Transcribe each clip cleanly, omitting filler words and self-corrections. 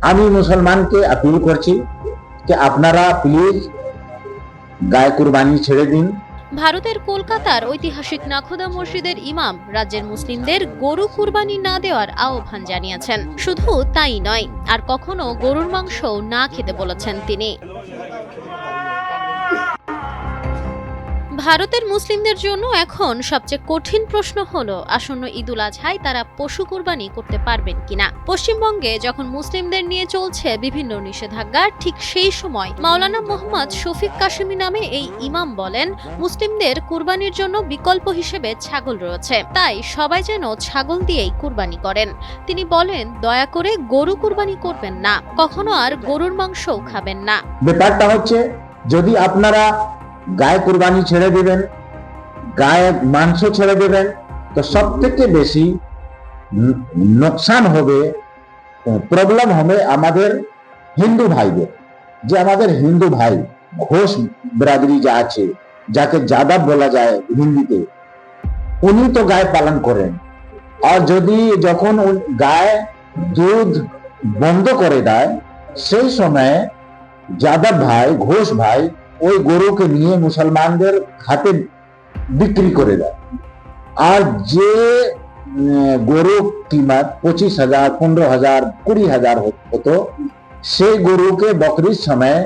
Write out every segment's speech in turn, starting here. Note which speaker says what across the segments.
Speaker 1: আমি মুসলমানকে আপিল করছি যে আপনারা প্লিজ গায়ে কুরবানি ছেড়ে দিন।
Speaker 2: ভারতের কলকাতার ঐতিহাসিক নাখোদা মসজিদের ইমাম রাজ্যের মুসলিমদের গরু কুরবানি না দেওয়ার আহ্বান জানিয়েছেন। শুধু তাই নয়, আর কখনো গরুর মাংস না খেতে বলেছেন তিনি। ভারতের মুসলিমদের জন্য এখন সবচেয়ে কঠিন প্রশ্ন হলো আসন্ন ঈদুল আজহায় তারা পশু কুরবানি করতে পারবেন কিনা। পশ্চিমবঙ্গে যখন মুসলিমদের নিয়ে চলছে বিভিন্ন নিষেধাজ্ঞা, ঠিক সেই সময় মাওলানা মোহাম্মদ শফিক কাশেমি নামে এই ইমাম বলেন, মুসলিমদের কুরবানির জন্য বিকল্প হিসেবে ছাগল রয়েছে, তাই সবাই যেন ছাগল দিয়েই কুরবানি করেন। তিনি বলেন, দয়া করে গরু কুরবানি করবেন না, কখনো আর গরুর মাংসও খাবেন না।
Speaker 1: ব্যাপারটা হচ্ছে, যদি আপনারা গায়ে কুরবানি ছেড়ে দেবেন, গায়ে মাংস ছেড়ে দেবেন, তো সব থেকে বেশি নোকসান হবে, প্রবলেম হবে আমাদের হিন্দু ভাইদের। যে আমাদের হিন্দু ভাই ঘোষ বিরাদরি যা আছে, যাকে যাদব বলা যায় হিন্দিতে, উনি তো গায়ে পালন করেন। আর যদি যখন গায়ে দুধ বন্ধ করে দেয়, সেই সময় যাদব ভাই, ঘোষ ভাই ওই গরুকে নিয়ে মুসলমানদের হাতে বিক্রি করে দেয়। আর যে গরু কিমত 25,000, 15,000, 20,000 হতো, সেই গরুকে বকরির সময়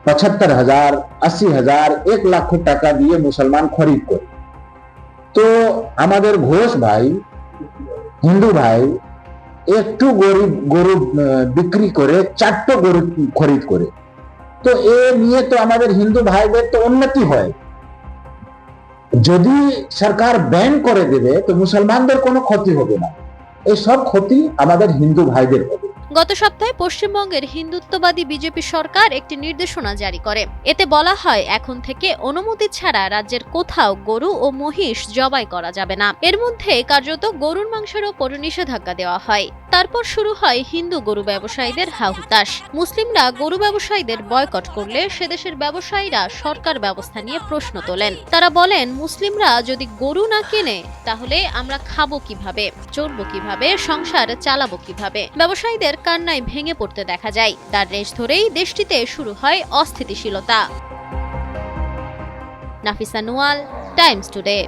Speaker 1: 75,000, 80,000, 1 লাখ টাকা দিয়ে মুসলমান খরিদ করে। তো আমাদের ঘোষ ভাই, হিন্দু ভাই, একটু গরু বিক্রি করে 4টো গরু খরিদ করে। তো এ নিয়ে তো আমাদের হিন্দু ভাইদের তো উন্নতি হয়। যদি সরকার ব্যান করে দেবে তো মুসলমানদের কোনো ক্ষতি হবে না, এই সব ক্ষতি আমাদের হিন্দু ভাইদের হবে।
Speaker 2: গত সপ্তাহে পশ্চিমবঙ্গের হিন্দুত্ববাদী বিজেপি সরকার একটি নির্দেশনা জারি করে। এতে বলা হয়, এখন থেকে অনুমতি ছাড়া রাজ্যের কোথাও গরু ও মহিষ জবাই করা যাবে না। এর মধ্যে কার্যত গরুর মাংসের ওপর নিষেধাজ্ঞা দেওয়া হয়। তারপর শুরু হয় হিন্দু গরু ব্যবসায়ীদের হাহুতাশ। মুসলিমরা গরু ব্যবসায়ীদের বয়কট করলে সেদেশের ব্যবসায়ীরা সরকার ব্যবস্থা নিয়ে প্রশ্ন তোলেন। তারা বলেন, মুসলিমরা যদি গরু না কেনে তাহলে আমরা খাবো কিভাবে, চলবো কিভাবে, সংসার চালাবো কিভাবে। ব্যবসায়ীদের কান্নায় ভেঙে পড়তে দেখা যায়। তার রেশ ধরেই দেশটিতে শুরু হয় অস্থিতিশীলতা। Nafisa Nuwal, Times today.